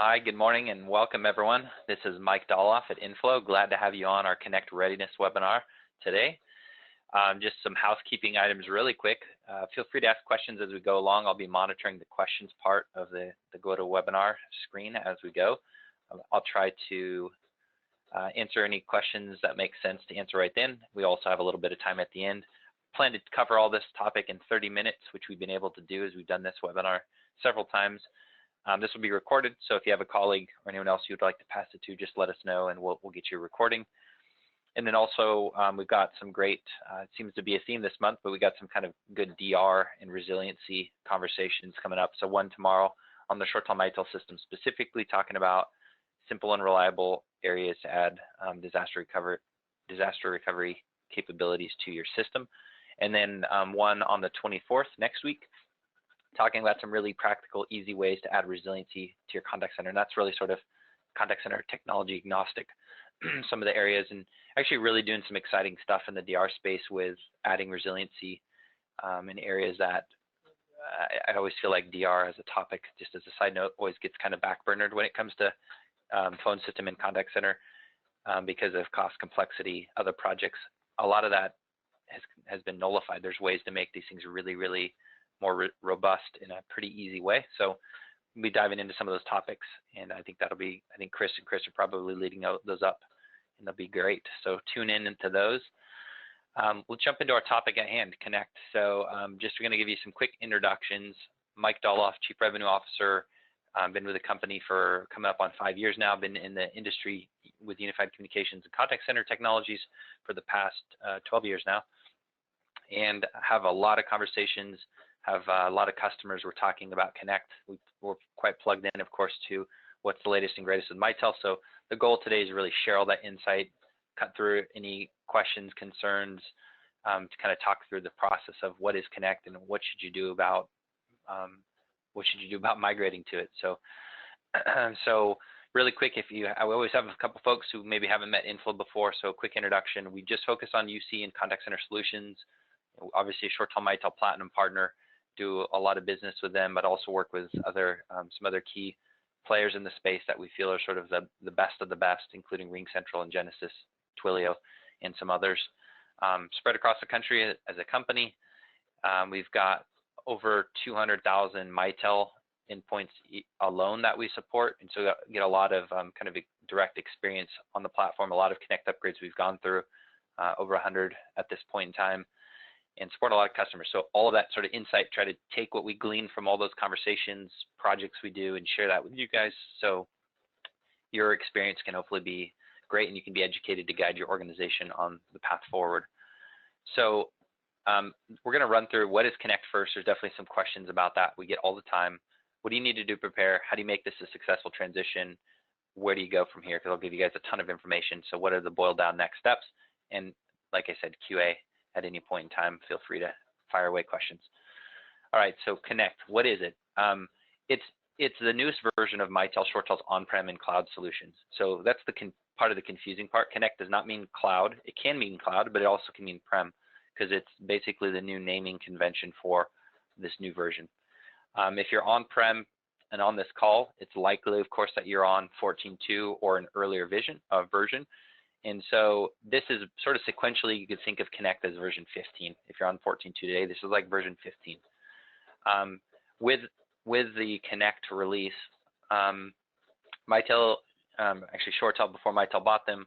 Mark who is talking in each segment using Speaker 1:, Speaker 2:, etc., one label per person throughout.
Speaker 1: Hi, good morning and welcome everyone. This is Mike Doloff at Inflow. Glad to have you on our Connect Readiness webinar today. Just some housekeeping items really quick. Feel free to ask questions as we go along. I'll be monitoring the questions part of the GoToWebinar screen as we go. I'll try to answer any questions that make sense to answer right then. We also have a little bit of time at the end. Plan to cover all this topic in 30 minutes, which we've been able to do as we've done this webinar several times. This will be recorded, so if you have a colleague or anyone else you'd like to pass it to, just let us know and we'll get you a recording. And then also we've got some great, it seems to be a theme this month, but we got some kind of good DR and resiliency conversations coming up. So one tomorrow on the short-haul Mitel system, specifically talking about simple and reliable areas to add disaster recovery capabilities to your system. And then one on the 24th next week, talking about some really practical, easy ways to add resiliency to your contact center. And that's really sort of contact center technology agnostic, some of the areas, and actually really doing some exciting stuff in the DR space with adding resiliency in areas that I always feel like DR as a topic, just as a side note, always gets kind of backburnered when it comes to phone system and contact center because of cost, complexity, other projects. A lot of that has been nullified. There's ways to make these things really, really more robust in a pretty easy way. So we'll be diving into some of those topics, and I think that'll be, I think Chris and Chris are probably leading those up, and they'll be great. So tune in into those. We'll jump into our topic at hand, Connect. So just going to give you some quick introductions. Mike Doloff, Chief Revenue Officer, been with the company for coming up on 5 years now, been in the industry with unified communications and contact center technologies for the past 12 years now, and have a lot of conversations, have a lot of customers. We're talking about Connect. We're quite plugged in, of course, to what's the latest and greatest with Mitel. So the goal today is really share all that insight, cut through any questions, concerns, to kind of talk through the process of what is Connect and what should you do about migrating to it. So, so really quick, I always have a couple folks who maybe haven't met Inflow before. So quick introduction. We just focus on UC and contact center solutions. Obviously, a short-haul Mitel Platinum partner. Do a lot of business with them, but also work with some other key players in the space that we feel are sort of the best of the best, including RingCentral and Genesys, Twilio, and some others. Spread across the country as a company. We've got over 200,000 Mitel endpoints alone that we support, and so we get a lot of kind of direct experience on the platform. A lot of Connect upgrades we've gone through, over 100 at this point in time, and support a lot of customers. So all of that sort of insight, try to take what we glean from all those conversations, projects we do, and share that with you guys, so your experience can hopefully be great and you can be educated to guide your organization on the path forward. So we're going to run through what is Connect first. There's definitely some questions about that we get all the time. What do you need to do to prepare? How do you make this a successful transition? Where do you go from here? Because I'll give you guys a ton of information. So what are the boiled down next steps? And like I said, QA at any point in time, feel free to fire away questions. All right, so Connect, what is it? It's the newest version of Mitel ShoreTel's on-prem and cloud solutions. So that's the part of the confusing part. Connect does not mean cloud. It can mean cloud, but it also can mean prem, because it's basically the new naming convention for this new version. If you're on-prem and on this call, it's likely, of course, that you're on 14.2 or an earlier version. And so this is sort of sequentially, you could think of Connect as version 15. If you're on 14.2 today, this is like version 15. With the Connect release, Mitel, actually ShoreTel before Mitel bought them,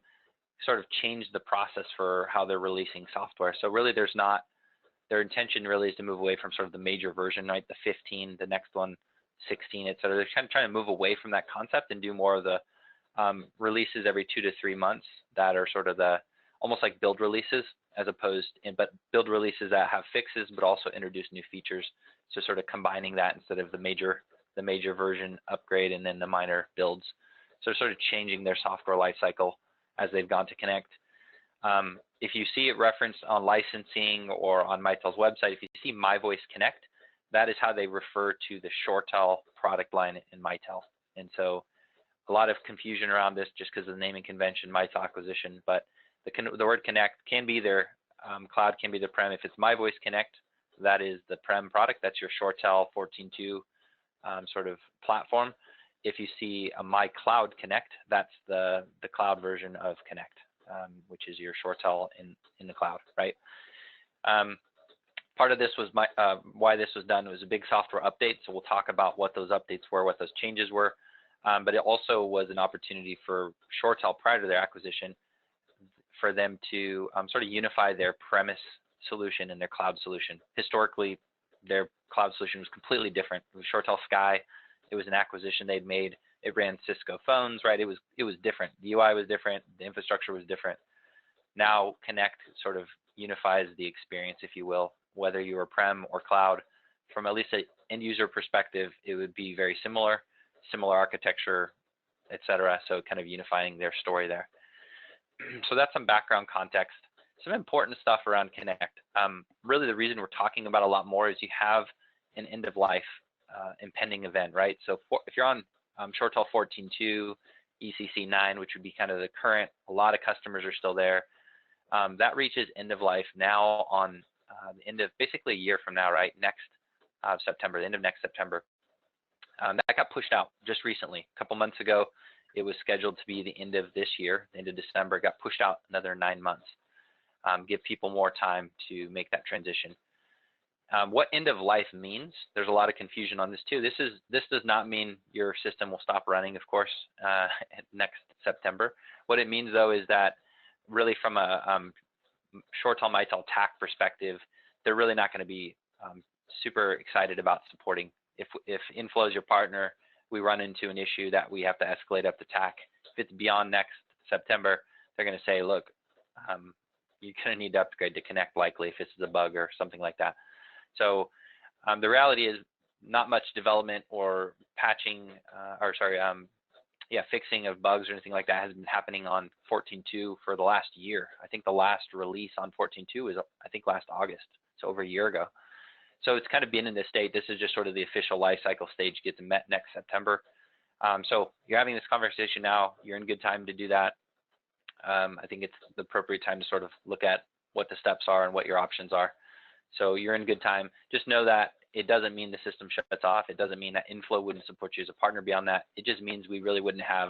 Speaker 1: sort of changed the process for how they're releasing software. So really their intention really is to move away from sort of the major version, right? The 15, the next one, 16, et cetera. They're kind of trying to move away from that concept and do more of the releases every 2 to 3 months that are sort of almost like build releases, as opposed, but build releases that have fixes but also introduce new features. So sort of combining that instead of the major version upgrade and then the minor builds. So sort of changing their software lifecycle as they've gone to Connect. If you see it referenced on licensing or on Mitel's website, if you see My Voice Connect, that is how they refer to the ShoreTel product line in Mitel. And so a lot of confusion around this just because of the naming convention, Mitel acquisition, but the word Connect can be their cloud, can be their prem. If it's My Voice Connect, that is the prem product. That's your ShoreTel 14.2 sort of platform. if you see a My Cloud Connect, that's the cloud version of Connect, which is your ShoreTel in the cloud, right? Part of this was why this was done was a big software update. So we'll talk about what those updates were, what those changes were. But it also was an opportunity for ShoreTel prior to their acquisition for them to sort of unify their premise solution and their cloud solution. Historically, their cloud solution was completely different. It was ShoreTel Sky. It was an acquisition they'd made. It ran Cisco phones, right? It was different. The UI was different. The infrastructure was different. Now Connect sort of unifies the experience, if you will, whether you were prem or cloud. From at least an end user perspective, it would be very similar architecture, etc. So kind of unifying their story there. So that's some background context. Some important stuff around Connect. Really the reason we're talking about a lot more is you have an end of life impending event, right? So if you're on ShoreTel 14.2, ECC 9, which would be kind of the current, a lot of customers are still there. That reaches end of life now on the end of basically a year from now, right? Next September, the end of next September. That got pushed out just recently. A couple months ago, it was scheduled to be the end of this year, the end of December. It got pushed out another 9 months. Give people more time to make that transition. What end of life means, there's a lot of confusion on this too. This does not mean your system will stop running, of course, next September. What it means though is that really from a ShoreTel Mitel TAC perspective, they're really not going to be super excited about supporting. If Inflow is your partner, we run into an issue that we have to escalate up to TAC. If it's beyond next September, they're going to say, look, you're going to need to upgrade to Connect likely if this is a bug or something like that. So the reality is not much development or patching, fixing of bugs or anything like that has been happening on 14.2 for the last year. I think the last release on 14.2 was, I think, last August, so over a year ago. So it's kind of been in this state. This is just sort of the official life cycle stage gets met next September. So you're having this conversation now. You're in good time to do that. I think it's the appropriate time to sort of look at what the steps are and what your options are. So you're in good time. Just know that it doesn't mean the system shuts off. It doesn't mean that Inflow wouldn't support you as a partner beyond that. It just means we really wouldn't have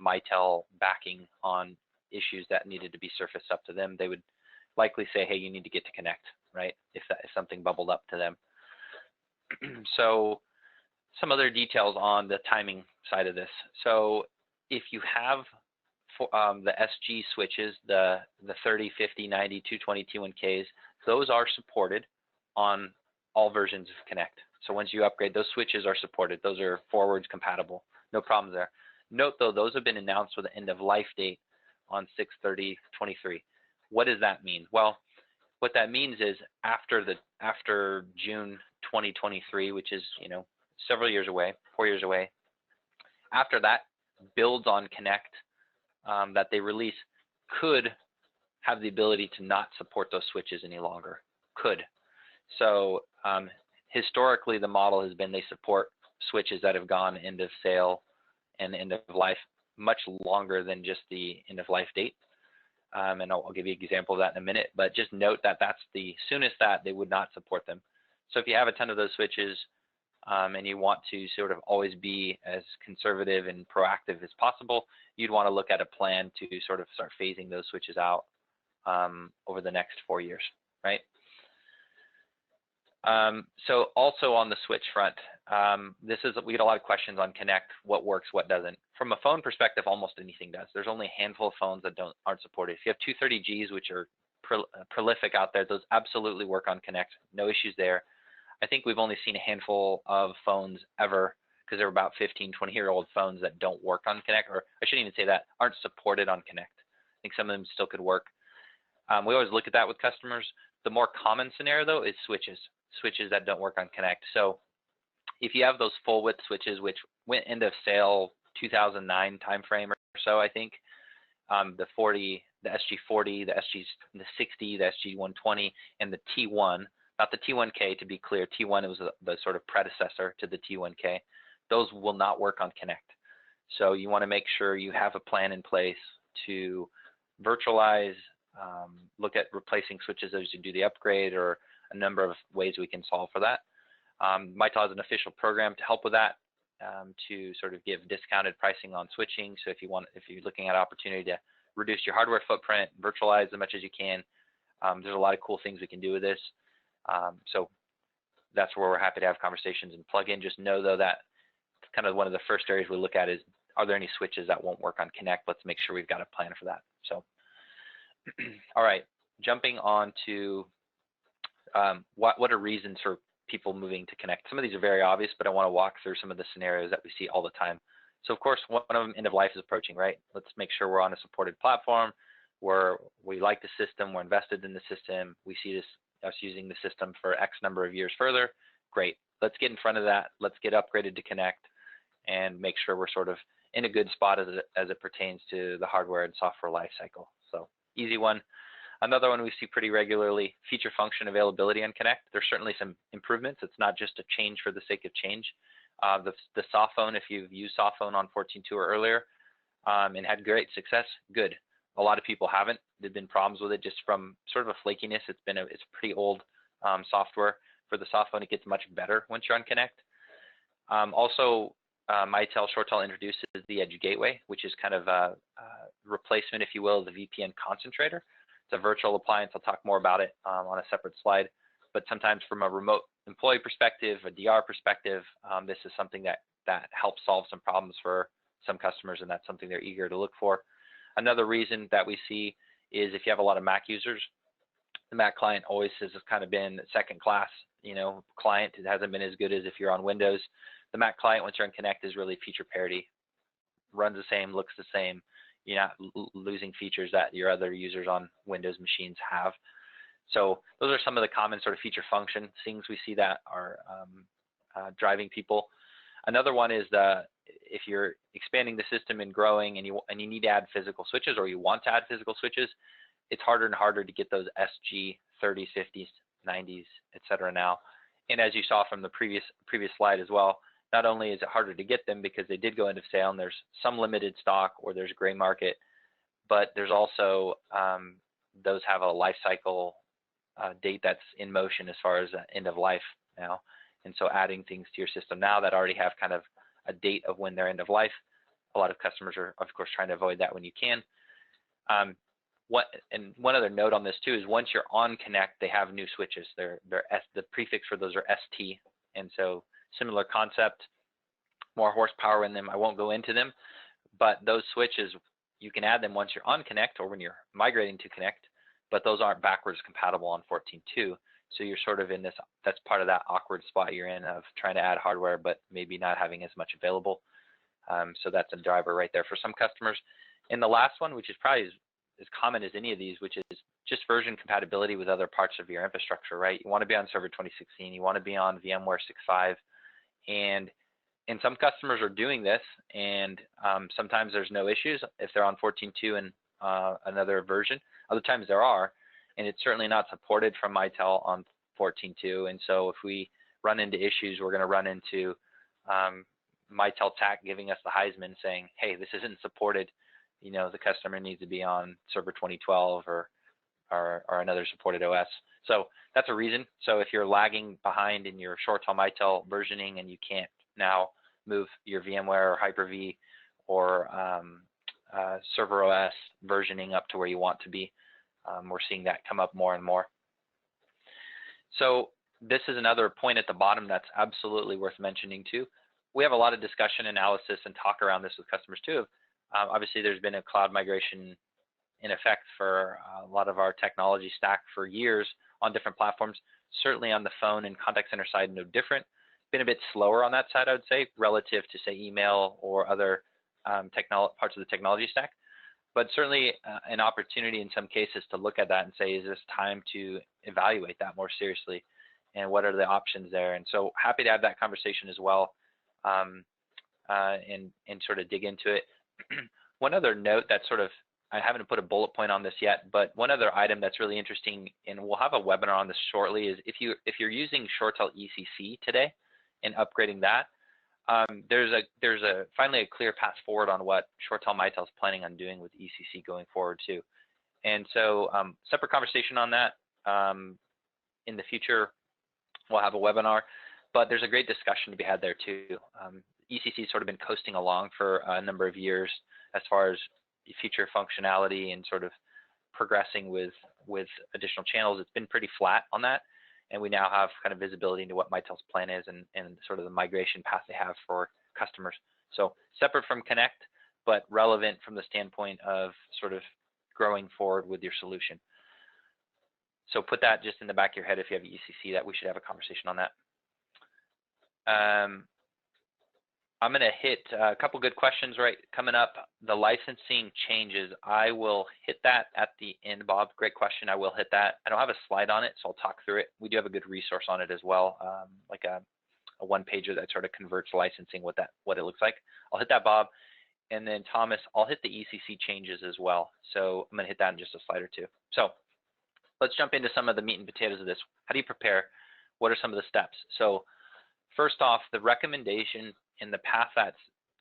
Speaker 1: Mitel backing on issues that needed to be surfaced up to them. They would likely say, hey, you need to get to Connect, right? If something bubbled up to them. So some other details on the timing side of this. So if you have the SG switches, the 30, 50, 90, 220, T1Ks, those are supported on all versions of Connect. So once you upgrade, those switches are supported. Those are forwards compatible. No problems there. Note though, those have been announced with an end of life date on 6/30/23. What does that mean? Well, what that means is after June 2023, which is several years away, 4 years away, after that, builds on Connect that they release could have the ability to not support those switches any longer. Could. So historically, the model has been they support switches that have gone end of sale and end of life much longer than just the end of life date. And I'll give you an example of that in a minute, but just note that that's the soonest that they would not support them. So if you have a ton of those switches and you want to sort of always be as conservative and proactive as possible, you'd want to look at a plan to sort of start phasing those switches out over the next 4 years, right? So also on the switch front, we get a lot of questions on Connect, what works, what doesn't. From a phone perspective, almost anything does. There's only a handful of phones that aren't supported. If you have 230Gs, which are prolific out there, those absolutely work on Connect, no issues there. I think we've only seen a handful of phones ever, because they're about 15, 20-year-old phones that don't work on Connect, or I shouldn't even say that, aren't supported on Connect. I think some of them still could work. We always look at that with customers. The more common scenario, though, is switches that don't work on Connect. So if you have those full width switches, which went end of sale 2009 timeframe or so, I think, the 40, the SG40, the 60, the SG120, and the T1, not the T1K to be clear, T1 was the sort of predecessor to the T1K, those will not work on Connect. So you want to make sure you have a plan in place to virtualize, look at replacing switches as you do the upgrade, or a number of ways we can solve for that. Mitel has an official program to help with that. to sort of give discounted pricing on switching. So if you're looking at an opportunity to reduce your hardware footprint, virtualize as much as you can, there's a lot of cool things we can do with this. So that's where we're happy to have conversations and plug in. Just know though that kind of one of the first areas we look at is, are there any switches that won't work on Connect? Let's make sure we've got a plan for that. So, all right, jumping on to what are reasons for people moving to Connect? Some of these are very obvious, but I want to walk through some of the scenarios that we see all the time. So of course, one of them, end of life is approaching, right? Let's make sure we're on a supported platform where we like the system, we're invested in the system, we see us using the system for X number of years further. Great, let's get in front of that. Let's get upgraded to Connect and make sure we're sort of in a good spot as it pertains to the hardware and software life cycle. So easy one. Another one we see pretty regularly, feature function availability on Connect. There's certainly some improvements. It's not just a change for the sake of change. The soft phone, if you've used soft phone on 14.2 or earlier and had great success, good. A lot of people haven't. There've been problems with it just from sort of a flakiness. It's pretty old software. For the soft phone, it gets much better once you're on Connect. Also, Mitel ShoreTel introduces the Edge Gateway, which is kind of a replacement, if you will, of the VPN concentrator. It's a virtual appliance. I'll talk more about it on a separate slide. But sometimes from a remote employee perspective, a DR perspective, this is something that helps solve some problems for some customers, and that's something they're eager to look for. Another reason that we see is if you have a lot of Mac users, the Mac client always has kind of been second class, client. It hasn't been as good as if you're on Windows. The Mac client, once you're on Connect, is really feature parity. Runs the same, looks the same. You're not losing features that your other users on Windows machines have. So those are some of the common sort of feature function things we see that are driving people. Another one is if you're expanding the system and growing and you need to add physical switches, or you want to add physical switches, it's harder and harder to get those SG 30s, 50s, 90s, etc. now. And as you saw from the previous slide as well, not only is it harder to get them because they did go into sale and there's some limited stock or there's gray market, but there's also those have a life cycle date that's in motion as far as end of life now. And so adding things to your system now that already have kind of a date of when they're end of life, a lot of customers are, of course, trying to avoid that when you can. And one other note on this too is once you're on Connect, they have new switches. The prefix for those are ST, and so similar concept, more horsepower in them. I won't go into them, but those switches, you can add them once you're on Connect or when you're migrating to Connect, but those aren't backwards compatible on 14.2. So you're sort of in this, that's part of that awkward spot you're in of trying to add hardware, but maybe not having as much available. So that's a driver right there for some customers. And the last one, which is probably as common as any of these, which is just version compatibility with other parts of your infrastructure, right? You want to be on Server 2016, you want to be on VMware 6.5, and some customers are doing this, and sometimes there's no issues if they're on 14.2 and another version. Other times there are, and it's certainly not supported from Mitel on 14.2. And so if we run into issues, we're going to run into Mitel TAC giving us the Heisman saying, hey, this isn't supported. The customer needs to be on Server 2012 or another supported OS. So that's a reason. So if you're lagging behind in your ShoreTel Mitel versioning and you can't now move your VMware or Hyper-V or Server OS versioning up to where you want to be, we're seeing that come up more and more. So this is another point at the bottom that's absolutely worth mentioning too. We have a lot of discussion, analysis, and talk around this with customers too. Obviously, there's been a cloud migration in effect for a lot of our technology stack for years on different platforms. Certainly on the phone and contact center side, no different. Been a bit slower on that side, I would say, relative to say email or other parts of the technology stack. But certainly an opportunity in some cases to look at that and say, is this time to evaluate that more seriously? And what are the options there? And so happy to have that conversation as well and sort of dig into it. One other note that sort of, I haven't put a bullet point on this yet, but one other item that's really interesting, and we'll have a webinar on this shortly, is if you're using ShoreTel ECC today and upgrading that, there's finally a clear path forward on what ShoreTel Mitel is planning on doing with ECC going forward too. And so separate conversation on that in the future. We'll have a webinar, but there's a great discussion to be had there too. ECC's sort of been coasting along for a number of years as far as feature functionality and sort of progressing with additional channels. It's been pretty flat on that, and we now have kind of visibility into what Mitel's plan is and sort of the migration path they have for customers. So separate from Connect, but relevant from the standpoint of sort of growing forward with your solution. So put that just in the back of your head if you have ECC, that we should have a conversation on that. I'm going to hit a couple good questions right coming up. The licensing changes, I will hit that at the end, Bob. Great question. I will hit that. I don't have a slide on it, so I'll talk through it. We do have a good resource on it as well, like a one-pager that sort of converts licensing, what it looks like. I'll hit that, Bob. And then Thomas, I'll hit the ECC changes as well. So I'm going to hit that in just a slide or two. So let's jump into some of the meat and potatoes of this. How do you prepare? What are some of the steps? So first off, the recommendation in the path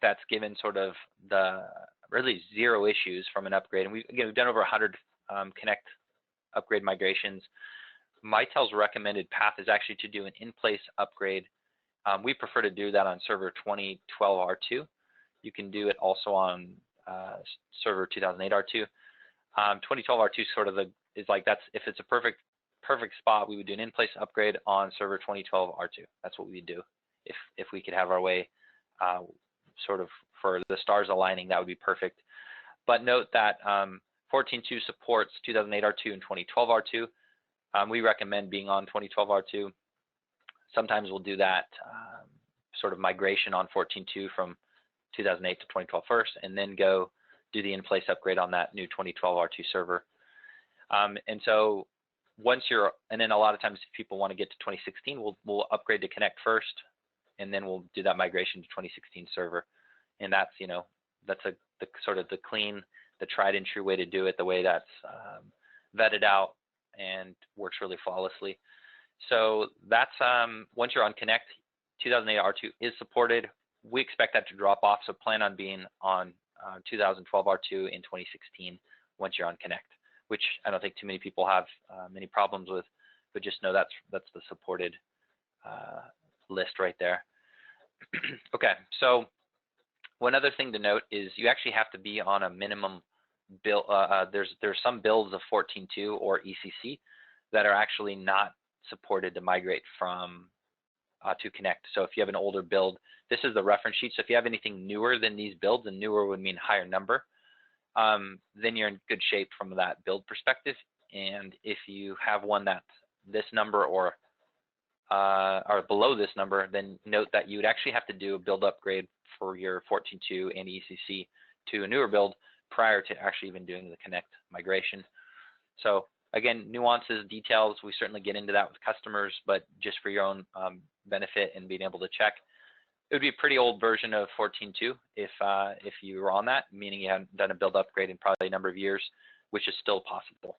Speaker 1: that's given sort of the really zero issues from an upgrade. And we've done over 100 Connect upgrade migrations. Mitel's recommended path is actually to do an in-place upgrade. We prefer to do that on server 2012 R2. You can do it also on server 2008 R2. 2012 R2 sort of is like, that's if it's a perfect spot, we would do an in-place upgrade on server 2012 R2. That's what we would do if we could have our way. Sort of for the stars aligning, that would be perfect. But note that 14.2 supports 2008 R2 and 2012 R2. We recommend being on 2012 R2. Sometimes we'll do that sort of migration on 14.2 from 2008 to 2012 first, and then go do the in-place upgrade on that new 2012 R2 server. And so once and then a lot of times if people want to get to 2016, we'll upgrade to Connect first, and then we'll do that migration to 2016 server. And that's, that's the sort of the clean, the tried and true way to do it, the way that's vetted out and works really flawlessly. So that's, once you're on Connect, 2008 R2 is supported. We expect that to drop off, so plan on being on 2012 R2 in 2016 once you're on Connect, which I don't think too many people have many problems with, but just know that's the supported list right there. Okay, so one other thing to note is you actually have to be on a minimum build. There's some builds of 14.2 or ECC that are actually not supported to migrate from to Connect. So if you have an older build, this is the reference sheet. So if you have anything newer than these builds, and newer would mean higher number, then you're in good shape from that build perspective. And if you have one that's this number or below this number, then note that you would actually have to do a build upgrade for your 14.2 and ECC to a newer build prior to actually even doing the Connect migration. So again, nuances, details, we certainly get into that with customers, but just for your own benefit and being able to check, it would be a pretty old version of 14.2 if you were on that, meaning you hadn't done a build upgrade in probably a number of years, which is still possible.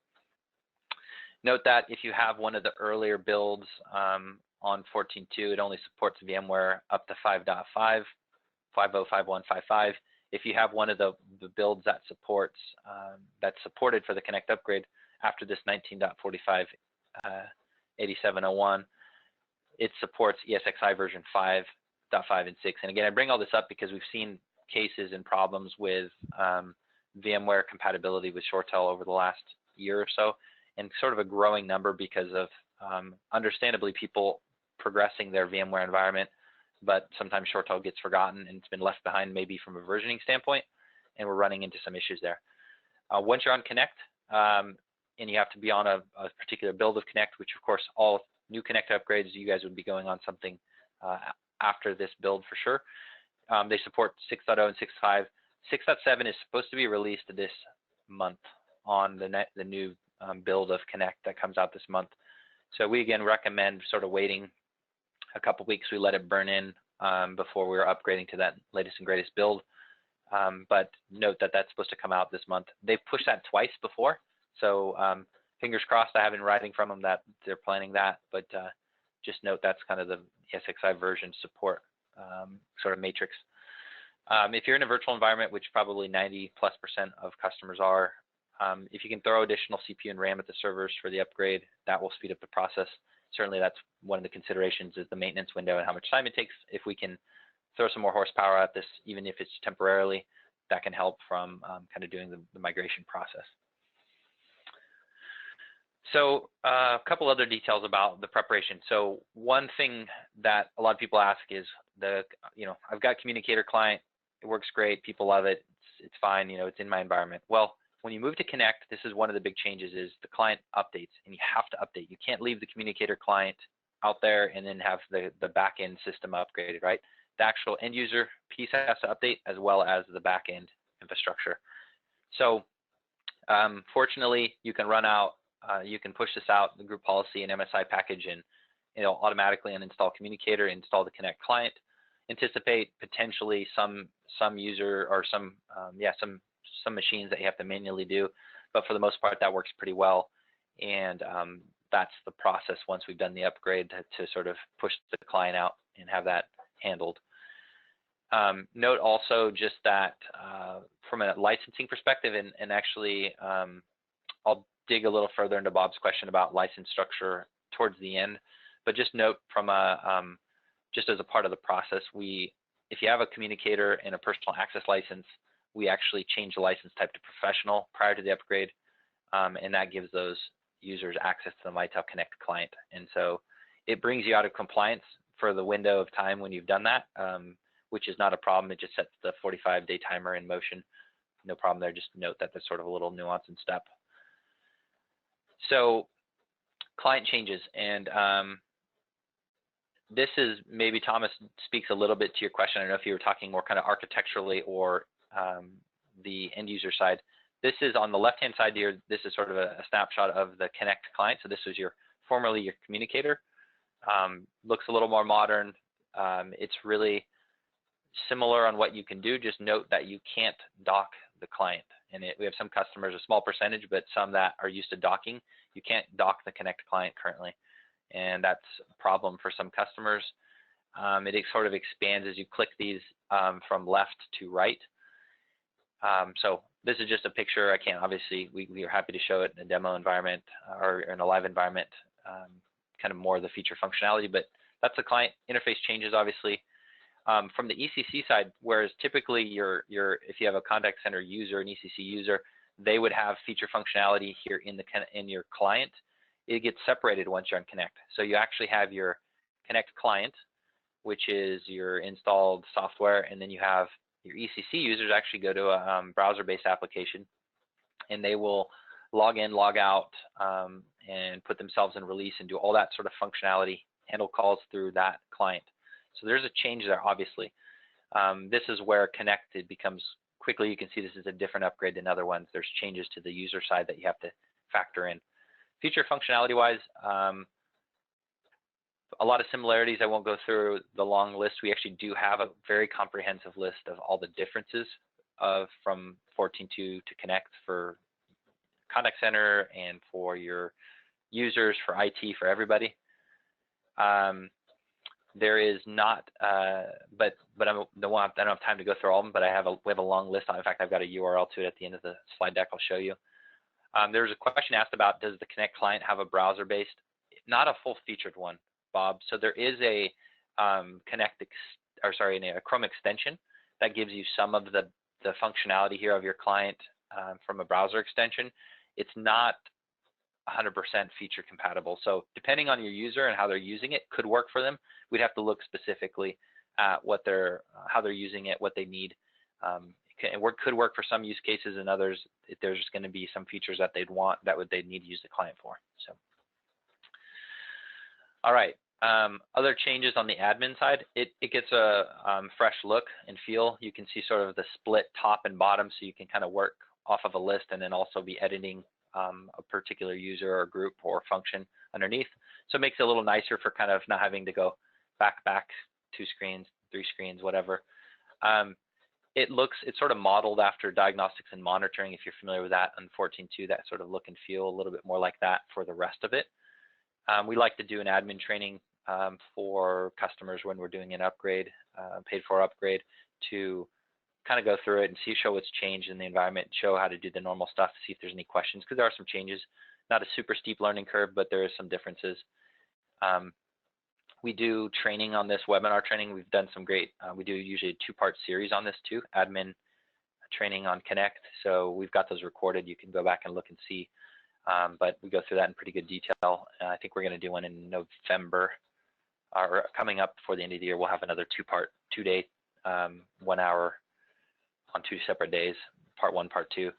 Speaker 1: Note that if you have one of the earlier builds on 14.2, it only supports VMware up to 5.5, 5.0, 5.1, 5.5. If you have one of the builds that supports that's supported for the Connect upgrade after this 19.45 8701, it supports ESXi version 5.5 and 6. And again, I bring all this up because we've seen cases and problems with VMware compatibility with ShoreTel over the last year or so, and sort of a growing number because of understandably people progressing their VMware environment, but sometimes ShoreTel gets forgotten and it's been left behind maybe from a versioning standpoint, and we're running into some issues there. Once you're on Connect, and you have to be on a particular build of Connect, which of course all new Connect upgrades, you guys would be going on something after this build for sure. They support 6.0 and 6.5. 6.7 is supposed to be released this month on the new build of Connect that comes out this month. So we again recommend sort of waiting a couple weeks. We let it burn in before we're upgrading to that latest and greatest build. But note that that's supposed to come out this month. They've pushed that twice before, so fingers crossed. I have in writing from them that they're planning that, but just note that's kind of the ESXi version support sort of matrix. If you're in a virtual environment, which probably 90+% of customers are, if you can throw additional CPU and RAM at the servers for the upgrade, that will speed up the process. Certainly that's one of the considerations, is the maintenance window and how much time it takes. If we can throw some more horsepower at this, even if it's temporarily. That can help from kind of doing the migration process. So a couple other details about the preparation. So one thing that a lot of people ask is I've got Communicator client, it works great, people love it, it's fine, it's in my environment. Well, when you move to Connect, this is one of the big changes is the client updates, and you have to update. You can't leave the Communicator client out there and then have the back-end system upgraded, right? The actual end user piece has to update as well as the back-end infrastructure. So fortunately, you can run out, you can push this out, the group policy and MSI package, and it'll automatically uninstall Communicator, install the Connect client, anticipate potentially some user or some machines that you have to manually do, but for the most part that works pretty well. And that's the process once we've done the upgrade to sort of push the client out and have that handled. Note also just that from a licensing perspective, and actually I'll dig a little further into Bob's question about license structure towards the end, but just note from just as a part of the process, if you have a Communicator and a personal access license, we actually change the license type to professional prior to the upgrade, and that gives those users access to the Mitel Connect client. And so it brings you out of compliance for the window of time when you've done that, which is not a problem. It just sets the 45-day timer in motion. No problem there. Just note that there's sort of a little nuance and step. So client changes, and this is maybe Thomas speaks a little bit to your question. I don't know if you were talking more kind of architecturally or the end user side. This is on the left hand side here. This is sort of a snapshot of the Connect client. So this was formerly your Communicator. Looks a little more modern. It's really similar on what you can do. Just note that you can't dock the client. And we have some customers, a small percentage, but some that are used to docking. You can't dock the Connect client currently. And that's a problem for some customers. It sort of expands as you click these from left to right. So this is just a picture. I can't, obviously, we are happy to show it in a demo environment or in a live environment, kind of more of the feature functionality, but that's the client interface changes, obviously. From the ECC side, whereas typically if you have a contact center user, an ECC user, they would have feature functionality here in your client. It gets separated once you're on Connect. So you actually have your Connect client, which is your installed software, and then you have your ECC users actually go to a browser-based application, and they will log in, log out, and put themselves in release and do all that sort of functionality, handle calls through that client. So there's a change there, obviously. This is where Connected becomes quickly, you can see this is a different upgrade than other ones. There's changes to the user side that you have to factor in. Feature functionality-wise, a lot of similarities. I won't go through the long list. We actually do have a very comprehensive list of all the differences from 14.2 to Connect for contact center and for your users, for IT, for everybody. There is not, but I don't have time to go through all of them. But we have a long list. In fact, I've got a URL to it at the end of the slide deck. I'll show you. There was a question asked about, does the Connect client have a browser-based? Not a full-featured one, Bob. So there is a a Chrome extension that gives you some of the functionality here of your client from a browser extension. It's not 100% feature compatible. So depending on your user and how they're using it, could work for them. We'd have to look specifically at how they're using it, what they need. It could work for some use cases, and others there's going to be some features that they'd need to use the client for. So, all right. Other changes on the admin side, it gets a fresh look and feel. You can see sort of the split top and bottom, so you can kind of work off of a list and then also be editing a particular user or group or function underneath. So it makes it a little nicer for kind of not having to go back 2 screens, 3 screens, whatever. It's sort of modeled after diagnostics and monitoring, if you're familiar with that, on 14.2, that sort of look and feel a little bit more like that for the rest of it. We like to do an admin training for customers when we're doing an upgrade, paid for upgrade, to kind of go through it and show what's changed in the environment, show how to do the normal stuff, see if there's any questions, because there are some changes. Not a super steep learning curve, but there is some differences. We do training on this, webinar training. We've done some great, we do usually a 2-part series on this too, admin training on Connect. So we've got those recorded. You can go back and look and see, but we go through that in pretty good detail. I think we're going to do one in November, or coming up before the end of the year. We'll have another 2-part, 2-day, 1 hour on 2 separate days, part 1, part 2,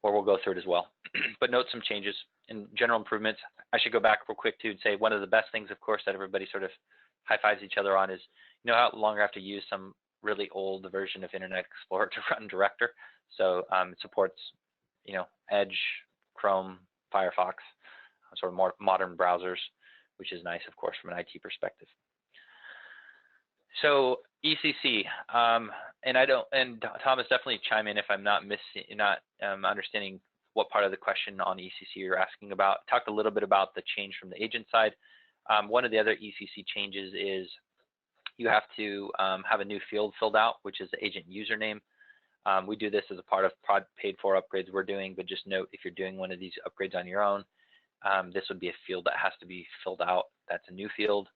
Speaker 1: where we'll go through it as well. But note some changes and general improvements. I should go back real quick too and say one of the best things, of course, that everybody sort of high-fives each other on is, you know how long I have to use some really old version of Internet Explorer to run Director. So it supports, you know, Edge, Chrome, Firefox, sort of more modern browsers, which is nice, of course, from an IT perspective. So ECC, and Thomas, definitely chime in if I'm not understanding what part of the question on ECC you're asking about. Talked a little bit about the change from the agent side. One of the other ECC changes is you have to have a new field filled out, which is the agent username. We do this as a part of paid for upgrades we're doing, but just note if you're doing one of these upgrades on your own, this would be a field that has to be filled out. That's a new field.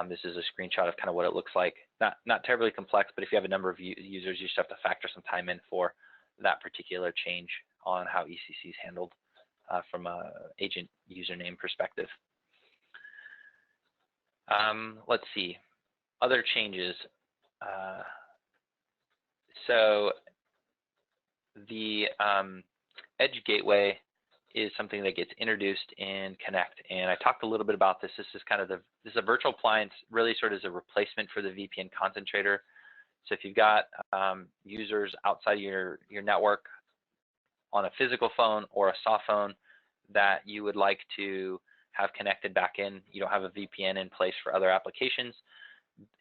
Speaker 1: This is a screenshot of kind of what it looks like. Not terribly complex, but if you have a number of users, you just have to factor some time in for that particular change on how ECC is handled from an agent username perspective. Let's see, other changes. So the Edge Gateway is something that gets introduced in Connect, and I talked a little bit about this. This is kind of this is a virtual appliance, really sort of as a replacement for the VPN concentrator. So if you've got users outside your network on a physical phone or a soft phone that you would like to have connected back in, you don't have a VPN in place for other applications.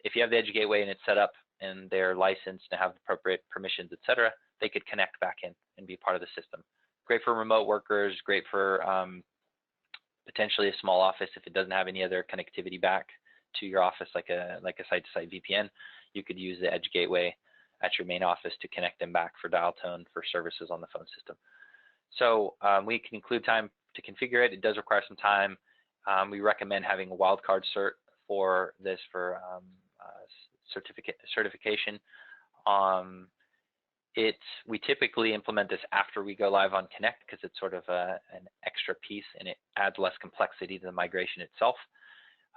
Speaker 1: If you have the Edge Gateway and it's set up and they're licensed to have appropriate permissions, etc., they could connect back in and be part of the system. Great for remote workers, great for potentially a small office if it doesn't have any other connectivity back to your office, like a site-to-site VPN. You could use the Edge Gateway at your main office to connect them back for dial tone for services on the phone system. So we can include time to configure it. It does require some time. We recommend having a wildcard cert for this for certification. We typically implement this after we go live on Connect because it's sort of an extra piece and it adds less complexity to the migration itself.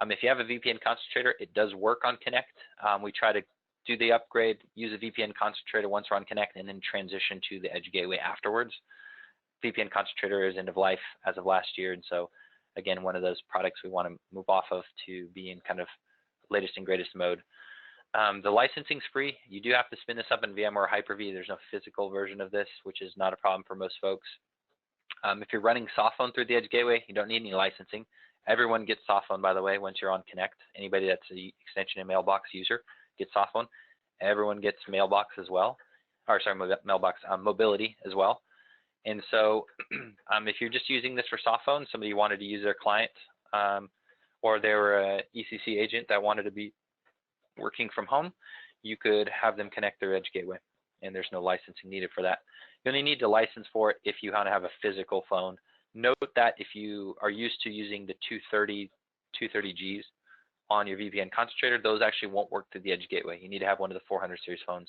Speaker 1: If you have a VPN concentrator, it does work on Connect. We try to do the upgrade, use a VPN concentrator once we're on Connect, and then transition to the Edge Gateway afterwards. VPN concentrator is end of life as of last year, and so again, one of those products we want to move off of to be in kind of latest and greatest mode. The licensing's free. You do have to spin this up in VMware Hyper-V. There's no physical version of this, which is not a problem for most folks. If you're running softphone through the Edge Gateway, you don't need any licensing. Everyone gets softphone, by the way, once you're on Connect. Anybody that's the extension and mailbox user gets softphone. Everyone gets mailbox as well, or sorry, mailbox mobility as well. And so if you're just using this for softphone, somebody wanted to use their client, or they were an ECC agent that wanted to be working from home, you could have them connect their Edge Gateway, and there's no licensing needed for that. You only need to license for it if you want to have a physical phone. Note that if you are used to using the 230Gs on your VPN concentrator, those actually won't work through the Edge Gateway. You need to have one of the 400 series phones.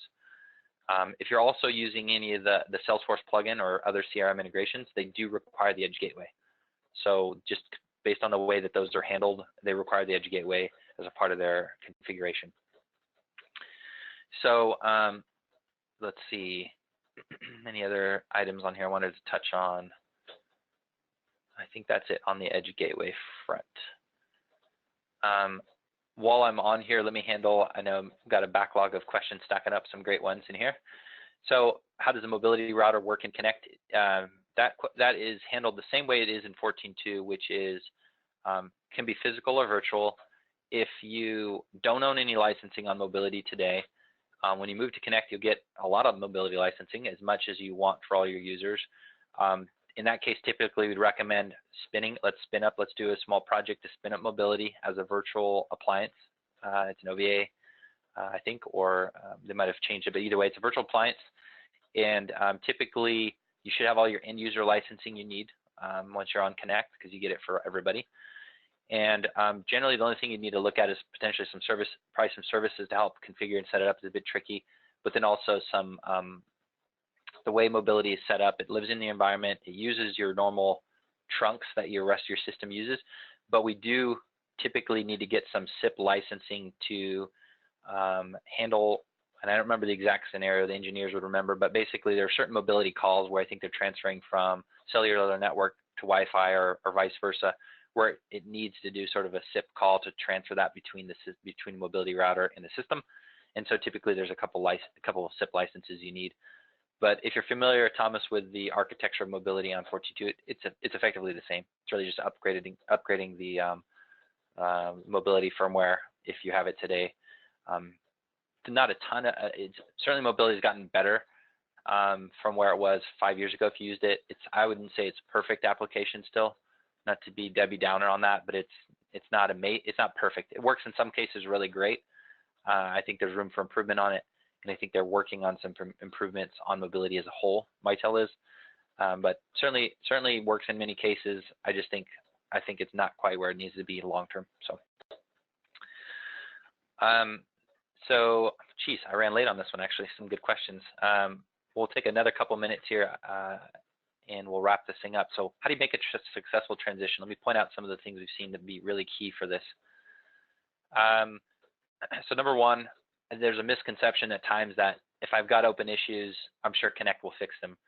Speaker 1: If you're also using any of the Salesforce plugin or other CRM integrations, they do require the Edge Gateway. So just based on the way that those are handled, they require the Edge Gateway as a part of their configuration. So let's see, any other items on here I wanted to touch on? I think that's it on the Edge Gateway front. While I'm on here, let me handle, I know I've got a backlog of questions stacking up, some great ones in here. So how does the mobility router work in Connect? That is handled the same way it is in 14.2, which is can be physical or virtual. If you don't own any licensing on mobility today, when you move to Connect, you'll get a lot of mobility licensing, as much as you want for all your users. In that case, typically we'd recommend spinning. Let's do a small project to spin up mobility as a virtual appliance. It's an OVA, I think, or they might have changed it, but either way, it's a virtual appliance. And typically, you should have all your end user licensing you need once you're on Connect, because you get it for everybody. And generally, the only thing you need to look at is potentially some price and services to help configure and set it up is a bit tricky. But then also some the way mobility is set up, it lives in the environment, it uses your normal trunks that your rest of your system uses, but we do typically need to get some SIP licensing to handle, and I don't remember the exact scenario, the engineers would remember, but basically there are certain mobility calls where I think they're transferring from cellular network to Wi-Fi or vice versa, where it needs to do sort of a SIP call to transfer that between the mobility router and the system. And so typically there's a couple of SIP licenses you need. But if you're familiar, Thomas, with the architecture of mobility on 14.2, it's effectively the same. It's really just upgrading the mobility firmware if you have it today. Not a ton of, certainly mobility has gotten better from where it was 5 years ago if you used it. I wouldn't say it's a perfect application still, not to be Debbie Downer on that, but it's not perfect. It works in some cases really great. I think there's room for improvement on it. And I think they're working on some improvements on mobility as a whole, Mitel is. But certainly works in many cases. I think it's not quite where it needs to be long term. So, geez, I ran late on this one actually. Some good questions. We'll take another couple minutes here and we'll wrap this thing up. So how do you make a successful transition? Let me point out some of the things we've seen to be really key for this. So number one, there's a misconception at times that if I've got open issues, I'm sure Connect will fix them.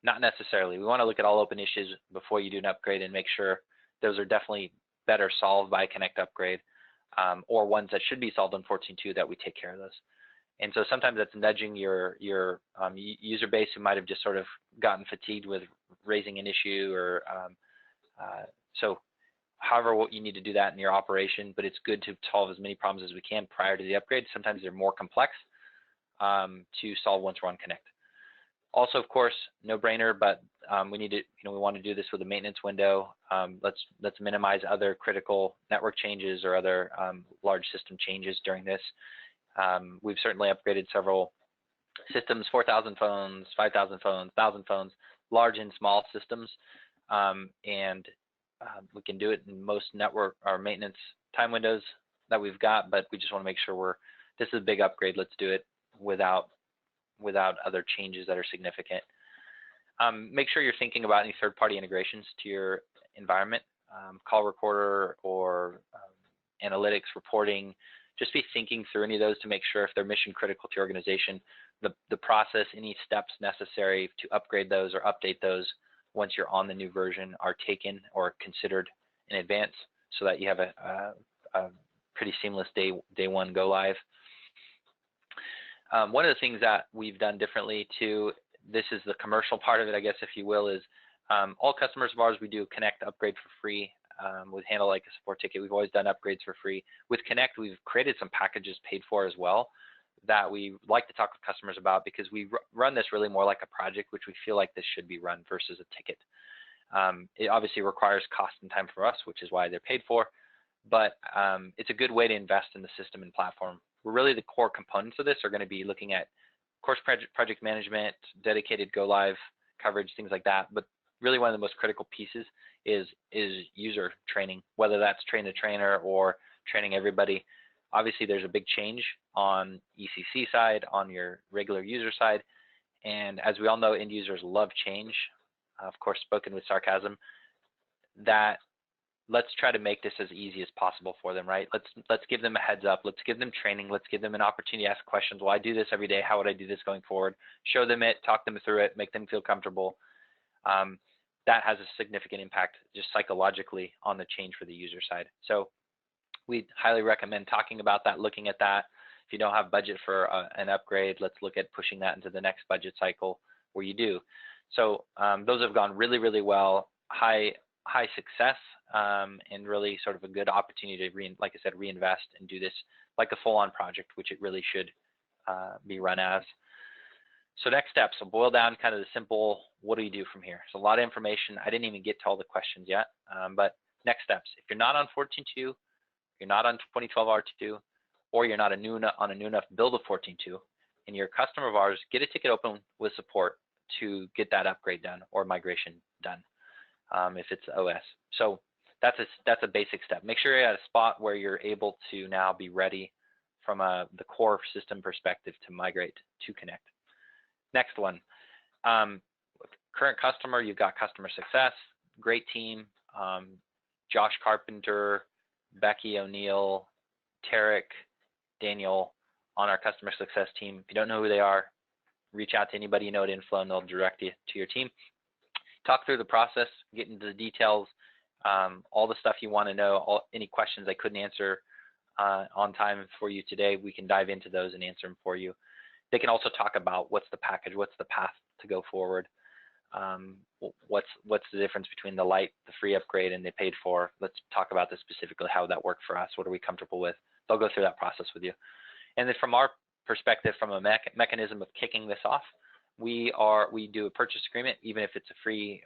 Speaker 1: Not necessarily. We want to look at all open issues before you do an upgrade and make sure those are definitely better solved by a Connect upgrade, or ones that should be solved on 14.2 that we take care of those. And so sometimes that's nudging your user base who might have just sort of gotten fatigued with raising an issue, or so however you need to do that in your operation, but it's good to solve as many problems as we can prior to the upgrade. Sometimes they're more complex to solve once we're on Connect. Also, of course, no brainer, but we need to, we want to do this with a maintenance window. Let's minimize other critical network changes or other large system changes during this. We've certainly upgraded several systems, 4,000 phones, 5,000 phones, 1,000 phones, large and small systems, and we can do it in most network or maintenance time windows that we've got, but we just want to make sure this is a big upgrade. Let's do it without other changes that are significant. Make sure you're thinking about any third-party integrations to your environment, call recorder or analytics reporting. Just be thinking through any of those to make sure if they're mission critical to your organization, the process, any steps necessary to upgrade those or update those once you're on the new version are taken or considered in advance, so that you have a pretty seamless day one go live. One of the things that we've done differently too, this is the commercial part of it, I guess, if you will, is all customers of ours, we do Connect upgrade for free. With Handle like a support ticket, we've always done upgrades for free. With Connect, we've created some packages paid for as well that we like to talk with customers about, because we run this really more like a project, which we feel like this should be run versus a ticket. It obviously requires cost and time for us, which is why they're paid for, but it's a good way to invest in the system and platform. Really the core components of this are going to be looking at course project management, dedicated go live coverage, things like that. But really one of the most critical pieces is user training, whether that's train the trainer or training everybody. Obviously there's a big change on ECC side, on your regular user side. And as we all know, end users love change, of course, spoken with sarcasm, that let's try to make this as easy as possible for them, right? Let's give them a heads up. Let's give them training. Let's give them an opportunity to ask questions. Well, I do this every day. How would I do this going forward? Show them it, talk them through it, make them feel comfortable. That has a significant impact just psychologically on the change for the user side. So we highly recommend talking about that, looking at that. If you don't have budget for an upgrade, let's look at pushing that into the next budget cycle where you do. So those have gone really, really well, high success, and really sort of a good opportunity to, like I said, reinvest and do this like a full-on project, which it really should be run as. So next steps, so boil down kind of the simple, what do you do from here? So a lot of information. I didn't even get to all the questions yet, but next steps. If you're not on 14.2, you're not on 2012 R2, or you're not on a new enough build of 14.2, and you're a customer of ours, get a ticket open with support to get that upgrade done or migration done, if it's OS. So that's a basic step. Make sure you're at a spot where you're able to now be ready from the core system perspective to migrate to Connect. Next one, current customer, you've got customer success, great team, Josh Carpenter, Becky O'Neill, Tarek, Daniel on our customer success team. If you don't know who they are, reach out to anybody you know at Inflow and they'll direct you to your team. Talk through the process, get into the details, all the stuff you want to know, any questions I couldn't answer on time for you today, we can dive into those and answer them for you. They can also talk about what's the package, what's the path to go forward, what's the difference between the light, the free upgrade, and the paid for. Let's talk about this specifically, how that worked for us, what are we comfortable with. They'll go through that process with you. And then from our perspective, from a mechanism of kicking this off, we do a purchase agreement, even if it's a free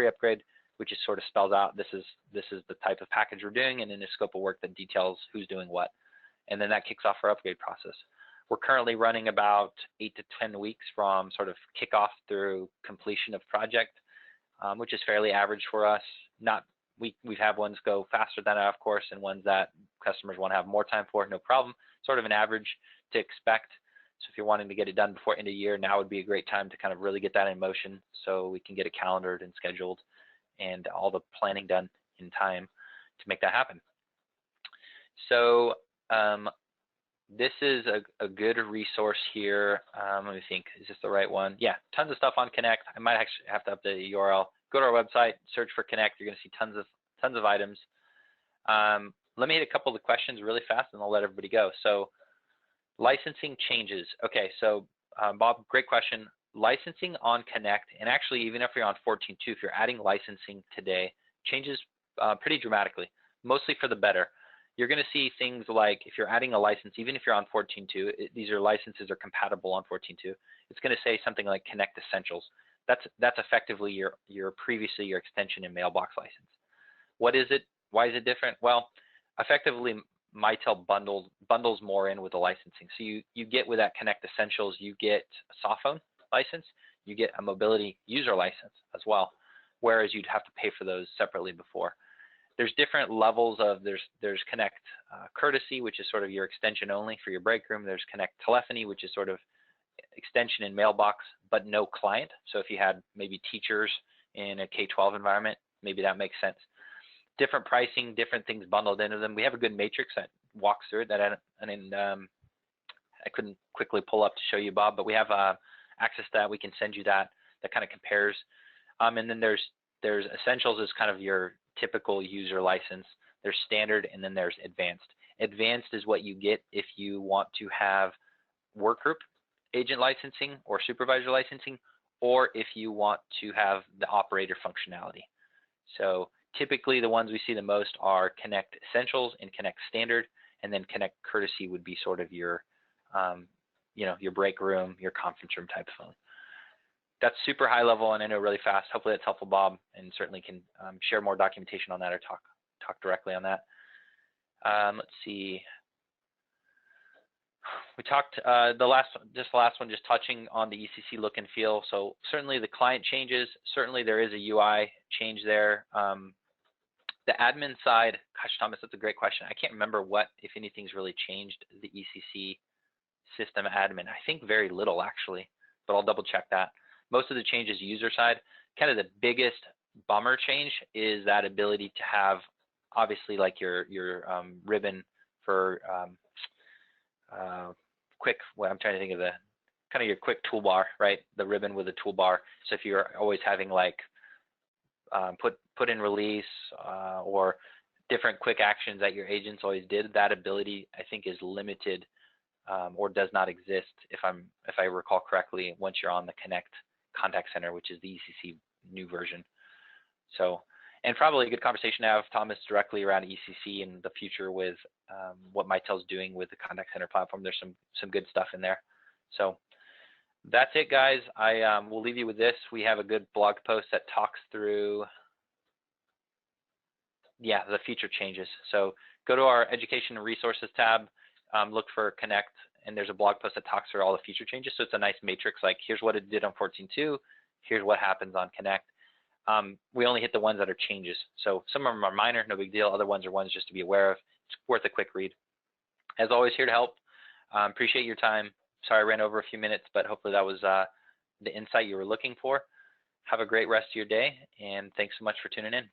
Speaker 1: upgrade, which is sort of spells out this is the type of package we're doing, and then a scope of work that details who's doing what, and then that kicks off our upgrade process. We're currently running about 8 to 10 weeks from sort of kickoff through completion of project, which is fairly average for us. We've had ones go faster than that, of course, and ones that customers want to have more time for, no problem. Sort of an average to expect. So if you're wanting to get it done before end of year, now would be a great time to kind of really get that in motion so we can get it calendared and scheduled and all the planning done in time to make that happen. So this is a good resource here. Let me think, is this the right one? Yeah, tons of stuff on Connect. I might actually have to update the URL. Go to our website, search for Connect. You're gonna see tons of items. Let me hit a couple of the questions really fast and I'll let everybody go. So licensing changes. Okay, so Bob, great question. Licensing on Connect, and actually even if you're on 14.2, if you're adding licensing today, changes pretty dramatically, mostly for the better. You're going to see things like if you're adding a license, even if you're on 14.2, these are licenses are compatible on 14.2, it's going to say something like Connect Essentials. That's effectively your extension and mailbox license. What is it? Why is it different? Well, effectively Mitel bundles more in with the licensing. So you get with that Connect Essentials, you get a softphone license, you get a mobility user license as well, whereas you'd have to pay for those separately before. There's different levels of, there's Connect Courtesy, which is sort of your extension only for your break room. There's Connect Telephony, which is sort of extension and mailbox, but no client. So if you had maybe teachers in a K-12 environment, maybe that makes sense. Different pricing, different things bundled into them. We have a good matrix that walks through it that I couldn't quickly pull up to show you, Bob, but we have access to that. We can send you that kind of compares. And then there's Essentials is kind of your typical user license. There's Standard, and then there's Advanced. Advanced is what you get if you want to have workgroup agent licensing or supervisor licensing, or if you want to have the operator functionality. So typically the ones we see the most are Connect Essentials and Connect Standard, and then Connect Courtesy would be sort of your your break room, your conference room type phone. That's super high level, and I know really fast. Hopefully that's helpful, Bob, and certainly can share more documentation on that or talk directly on that. Let's see. We talked the last one, just touching on the ECC look and feel. So certainly the client changes. Certainly there is a UI change there. The admin side, gosh, Thomas, that's a great question. I can't remember what, if anything's really changed the ECC system admin. I think very little actually, but I'll double check that. Most of the changes user side. Kind of the biggest bummer change is that ability to have, obviously, like your ribbon for quick. Well, I'm trying to think of the kind of your quick toolbar, right? The ribbon with a toolbar. So if you're always having like put in release or different quick actions that your agents always did, that ability I think is limited or does not exist if I recall correctly once you're on the Connect Contact Center, which is the ECC new version. So, and probably a good conversation to have, Thomas, directly around ECC and the future with what Mitel's doing with the Contact Center platform. There's some good stuff in there. So that's it, guys. I will leave you with this. We have a good blog post that talks through, the future changes. So go to our Education and Resources tab, look for Connect, and there's a blog post that talks through all the future changes. So it's a nice matrix, like here's what it did on 14.2, here's what happens on Connect. we only hit the ones that are changes. So some of them are minor, no big deal. Other ones are ones just to be aware of. It's worth a quick read. As always, here to help. Appreciate your time. Sorry I ran over a few minutes, but hopefully that was the insight you were looking for. Have a great rest of your day, and thanks so much for tuning in.